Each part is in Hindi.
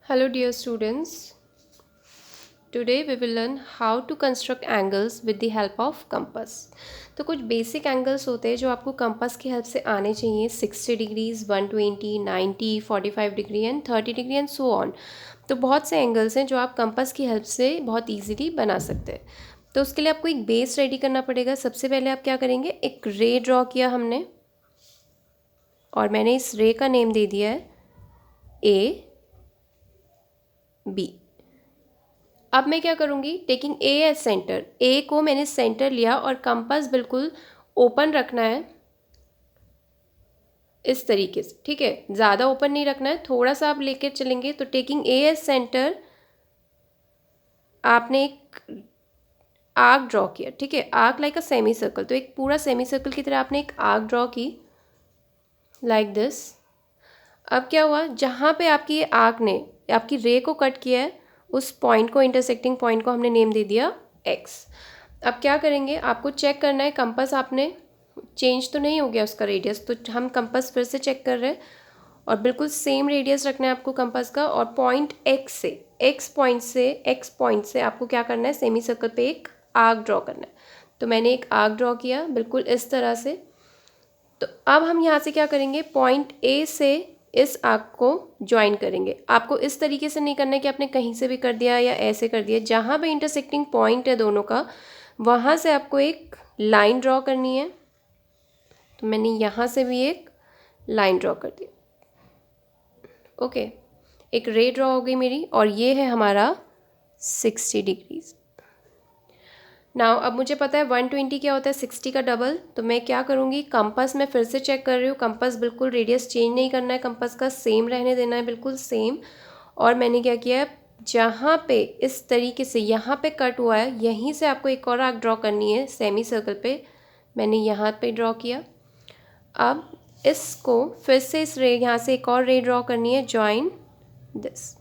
Hello dear students, today we will learn how to construct angles with the help of compass। तो कुछ बेसिक एंगल्स होते हैं जो आपको कंपास की हेल्प से आने चाहिए 60 degrees 120 90 45 degree and 30 degree and so on. तो बहुत से एंगल्स हैं जो आप कंपास की हेल्प से बहुत ईजीली बना सकते हैं। तो उसके लिए आपको एक बेस रेडी करना पड़ेगा। सबसे पहले आप क्या करेंगे, एक रे ड्रॉ किया हमने और मैंने इस रे का नेम दे दिया है ए बी। अब मैं क्या करूँगी, टेकिंग ए एज सेंटर, ए को मैंने सेंटर लिया और कंपास बिल्कुल ओपन रखना है इस तरीके से। ठीक है, ज़्यादा ओपन नहीं रखना है, थोड़ा सा आप लेकर चलेंगे। तो टेकिंग ए एज सेंटर आपने एक आर्क ड्रॉ किया। ठीक है, arc like a semi circle, तो एक पूरा सेमी सर्कल की तरह आपने एक आर्क ड्रॉ की लाइक दिस। अब क्या हुआ, जहाँ पे आपकी ये आर्क ने आपकी रे को कट किया है उस पॉइंट को, इंटरसेक्टिंग पॉइंट को हमने नेम दे दिया एक्स। अब क्या करेंगे, आपको चेक करना है कंपास आपने चेंज तो नहीं हो गया उसका रेडियस, तो हम कंपास फिर से चेक कर रहे हैं और बिल्कुल सेम रेडियस रखना है आपको कंपास का। और पॉइंट एक्स से एक्स पॉइंट से आपको क्या करना है, सेमी सर्कल पे एक आर्क ड्रॉ करना है। तो मैंने एक आर्क ड्रॉ किया बिल्कुल इस तरह से। तो अब हम यहाँ से क्या करेंगे, पॉइंट ए से इस आर्क को ज्वाइन करेंगे। आपको इस तरीके से नहीं करना है कि आपने कहीं से भी कर दिया या ऐसे कर दिया, जहाँ पे इंटरसेक्टिंग पॉइंट है दोनों का वहाँ से आपको एक लाइन ड्रॉ करनी है। तो मैंने यहाँ से भी एक लाइन ड्रॉ कर दी। ओके, एक रे ड्रॉ हो गई मेरी और ये है हमारा 60 डिग्रीज। नाउ अब मुझे पता है 120 क्या होता है 60 का डबल। तो मैं क्या करूँगी, कंपास में फिर से चेक कर रही हूँ, कंपास बिल्कुल रेडियस चेंज नहीं करना है, कंपास का सेम रहने देना है, बिल्कुल सेम। और मैंने क्या किया है, जहाँ पे इस तरीके से यहाँ पे कट हुआ है यहीं से आपको एक और आर्क ड्रॉ करनी है सेमी सर्कल पे। मैंने यहाँ पे ड्रॉ किया। अब इसको फिर से इस रे यहाँ से एक और रे ड्रॉ करनी है, जॉइन दिस,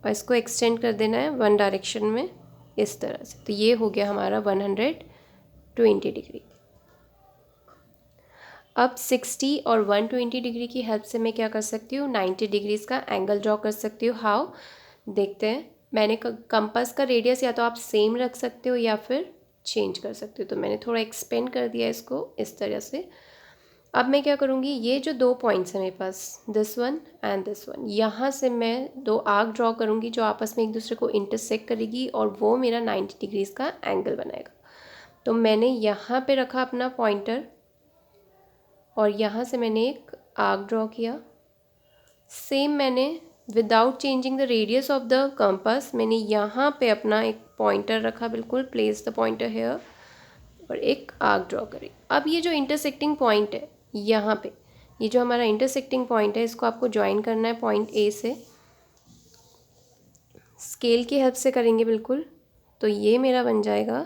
और इसको एक्सटेंड कर देना है वन डायरेक्शन में इस तरह से। तो ये हो गया हमारा 120 डिग्री। अब 60 और 120 डिग्री की हेल्प से मैं क्या कर सकती हूँ, 90 डिग्रीज़ का एंगल ड्रॉ कर सकती हूँ। हाउ, देखते हैं। मैंने कंपास का रेडियस या तो आप सेम रख सकते हो या फिर चेंज कर सकते हो। तो मैंने थोड़ा एक्सपेंड कर दिया इसको इस तरह से। अब मैं क्या करूँगी, ये जो दो पॉइंट्स हैं मेरे पास, this one and this one, यहाँ से मैं दो आर्क ड्रॉ करूँगी जो आपस में एक दूसरे को इंटरसेक्ट करेगी और वो मेरा 90 डिग्रीज़ का एंगल बनाएगा। तो मैंने यहाँ पे रखा अपना पॉइंटर और यहाँ से मैंने एक आर्क ड्रॉ किया। सेम मैंने without changing the radius of the compass मैंने यहाँ पे अपना एक पॉइंटर रखा, बिल्कुल प्लेस द पॉइंटर हेयर, और एक आर्क ड्रॉ करी। अब ये जो इंटरसेक्टिंग पॉइंट है यहाँ पे, ये जो हमारा इंटरसेक्टिंग पॉइंट है, इसको आपको ज्वाइन करना है पॉइंट ए से। स्केल की हेल्प से करेंगे बिल्कुल। तो ये मेरा बन जाएगा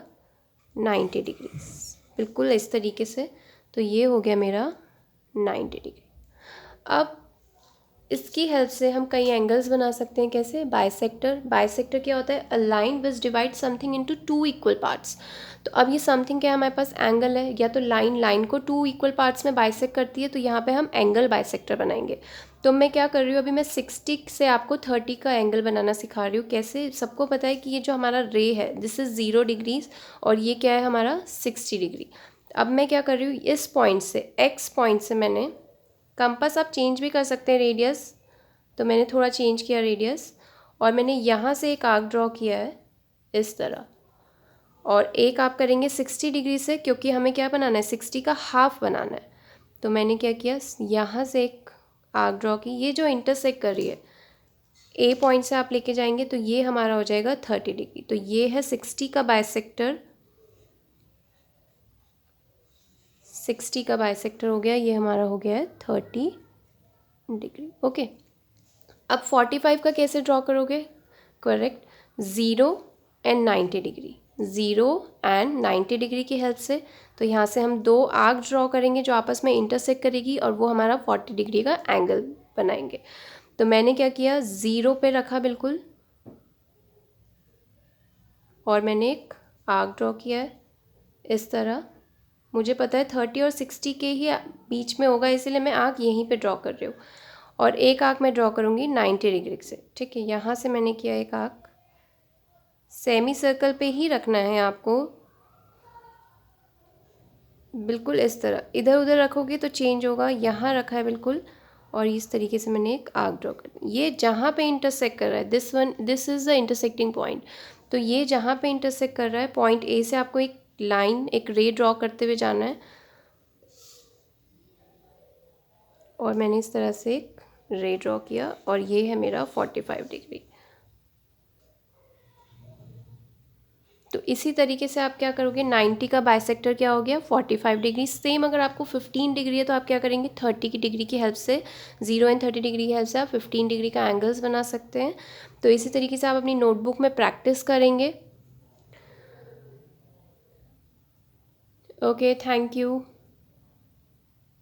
90 डिग्रीज, बिल्कुल इस तरीके से। तो ये हो गया मेरा 90 डिग्री। अब इसकी हेल्प से हम कई एंगल्स बना सकते हैं। कैसे, बाइसेक्टर। बाइसेक्टर क्या होता है, a line which divide something into two equal parts. तो अब ये समथिंग क्या है, हमारे पास एंगल है, या तो लाइन को टू इक्वल पार्ट्स में बाइसेक्ट करती है, तो यहाँ पे हम एंगल बाइसेक्टर बनाएंगे। तो मैं क्या कर रही हूँ, अभी मैं 60 से आपको 30 का एंगल बनाना सिखा रही हूँ। कैसे, सबको पता है कि ये जो हमारा रे है दिस इज़ 0 डिग्रीज और ये क्या है हमारा 60 डिग्री। अब मैं क्या कर रही हूँ, इस पॉइंट से, एक्स पॉइंट से मैंने, कंपास आप चेंज भी कर सकते हैं रेडियस, तो मैंने थोड़ा चेंज किया रेडियस और मैंने यहाँ से एक आर्क ड्रॉ किया है इस तरह। और एक आप करेंगे 60 डिग्री से, क्योंकि हमें क्या बनाना है, 60 का हाफ बनाना है। तो मैंने क्या किया, यहाँ से एक आर्क ड्रॉ की, ये जो इंटरसेक्ट कर रही है ए पॉइंट से आप लेके जाएंगे तो ये हमारा हो जाएगा 30 डिग्री। तो ये है 60 का बाइसेक्टर, 60 का बाइसेक्टर हो गया, ये हमारा हो गया है 30 डिग्री। ओके, अब 45 का कैसे ड्रॉ करोगे, correct, 0 and 90 degree, 0 and 90 degree की हेल्प से। तो यहाँ से हम दो आर्क ड्रॉ करेंगे जो आपस में इंटरसेक्ट करेगी और वो हमारा 40 डिग्री का एंगल बनाएंगे। तो मैंने क्या किया, 0 पे रखा बिल्कुल और मैंने एक आर्क ड्रॉ किया है इस तरह। मुझे पता है 30 और 60 के ही बीच में होगा, इसीलिए मैं आर्क यहीं पे ड्रॉ कर रही हूँ। और एक आर्क मैं ड्रॉ करूँगी 90 डिग्री से, ठीक है। यहाँ से मैंने किया एक आर्क, सेमी सर्कल पे ही रखना है आपको, बिल्कुल इस तरह। इधर उधर रखोगे तो चेंज होगा, यहाँ रखा है बिल्कुल, और इस तरीके से मैंने एक आर्क ड्रॉ कर, ये जहाँ पे इंटरसेक्ट कर रहा है, this is the intersecting point. तो ये जहाँ पे इंटरसेक्ट कर रहा है, पॉइंट ए से आपको एक लाइन, एक रे ड्रॉ करते हुए जाना है, और मैंने इस तरह से एक रे ड्रॉ किया, और ये है मेरा 45 डिग्री। तो इसी तरीके से आप क्या करोगे, 90 का बाइसेक्टर क्या हो गया, 45 डिग्री। सेम अगर आपको 15 डिग्री है तो आप क्या करेंगे, 30 की डिग्री की हेल्प से, 0 एंड 30 डिग्री की हेल्प से आप 15 डिग्री का एंगल्स बना सकते हैं। तो इसी तरीके से आप अपनी नोटबुक में प्रैक्टिस करेंगे। Okay, thank you.